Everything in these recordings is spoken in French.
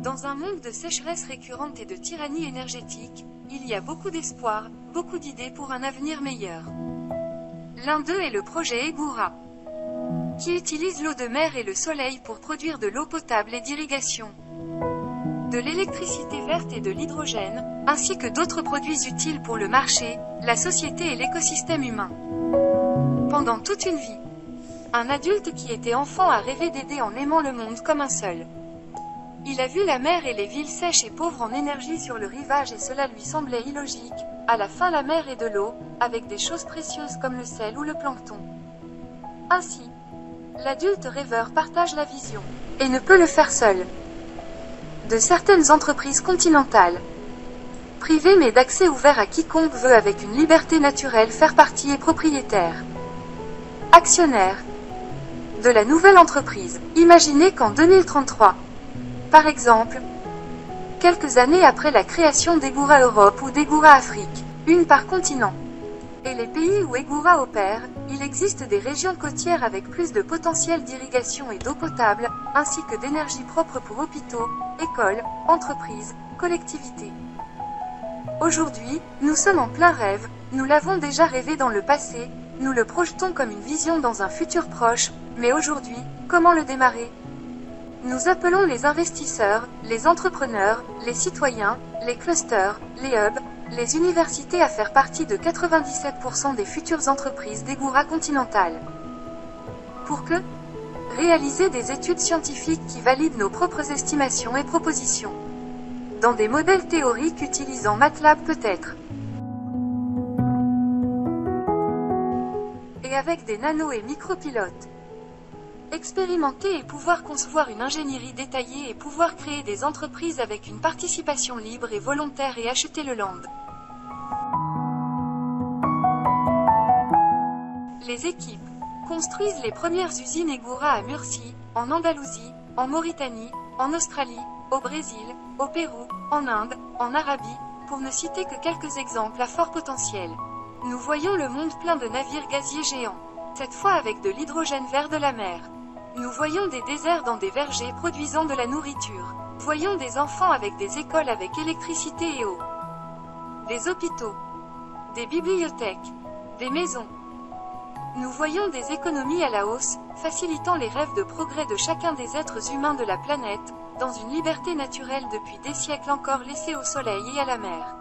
Dans un monde de sécheresse récurrente et de tyrannie énergétique, il y a beaucoup d'espoir, beaucoup d'idées pour un avenir meilleur. L'un d'eux est le projet Egura, qui utilise l'eau de mer et le soleil pour produire de l'eau potable et d'irrigation, de l'électricité verte et de l'hydrogène, ainsi que d'autres produits utiles pour le marché, la société et l'écosystème humain. Pendant toute une vie, un adulte qui était enfant a rêvé d'aider en aimant le monde comme un seul. Il a vu la mer et les villes sèches et pauvres en énergie sur le rivage et cela lui semblait illogique. À la fin la mer est de l'eau, avec des choses précieuses comme le sel ou le plancton. Ainsi, l'adulte rêveur partage la vision, et ne peut le faire seul, de certaines entreprises continentales, privées mais d'accès ouvert à quiconque veut avec une liberté naturelle faire partie et propriétaire, actionnaire, de la nouvelle entreprise. Imaginez qu'en 2033, par exemple, quelques années après la création d'Egura Europe ou d'Egura Afrique, une par continent, et les pays où Egura opère, il existe des régions côtières avec plus de potentiel d'irrigation et d'eau potable, ainsi que d'énergie propre pour hôpitaux, écoles, entreprises, collectivités. Aujourd'hui, nous sommes en plein rêve, nous l'avons déjà rêvé dans le passé, nous le projetons comme une vision dans un futur proche, mais aujourd'hui, comment le démarrer ? Nous appelons les investisseurs, les entrepreneurs, les citoyens, les clusters, les hubs, les universités à faire partie de 97% des futures entreprises d'Egura continentale. Pour que réaliser des études scientifiques qui valident nos propres estimations et propositions. Dans des modèles théoriques utilisant MATLAB peut-être. Et avec des nano et micropilotes. Expérimenter et pouvoir concevoir une ingénierie détaillée et pouvoir créer des entreprises avec une participation libre et volontaire et acheter le land. Les équipes construisent les premières usines Egura à Murcie, en Andalousie, en Mauritanie, en Australie, au Brésil, au Pérou, en Inde, en Arabie, pour ne citer que quelques exemples à fort potentiel. Nous voyons le monde plein de navires gaziers géants, cette fois avec de l'hydrogène vert de la mer. Nous voyons des déserts dans des vergers produisant de la nourriture. Voyons des enfants avec des écoles avec électricité et eau. Des hôpitaux. Des bibliothèques. Des maisons. Nous voyons des économies à la hausse, facilitant les rêves de progrès de chacun des êtres humains de la planète, dans une liberté naturelle depuis des siècles encore laissée au soleil et à la mer.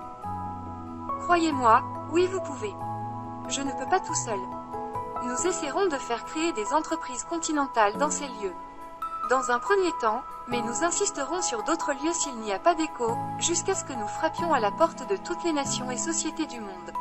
Croyez-moi, oui vous pouvez. Je ne peux pas tout seul. Nous essaierons de faire créer des entreprises continentales dans ces lieux. Dans un premier temps, mais nous insisterons sur d'autres lieux s'il n'y a pas d'écho, jusqu'à ce que nous frappions à la porte de toutes les nations et sociétés du monde.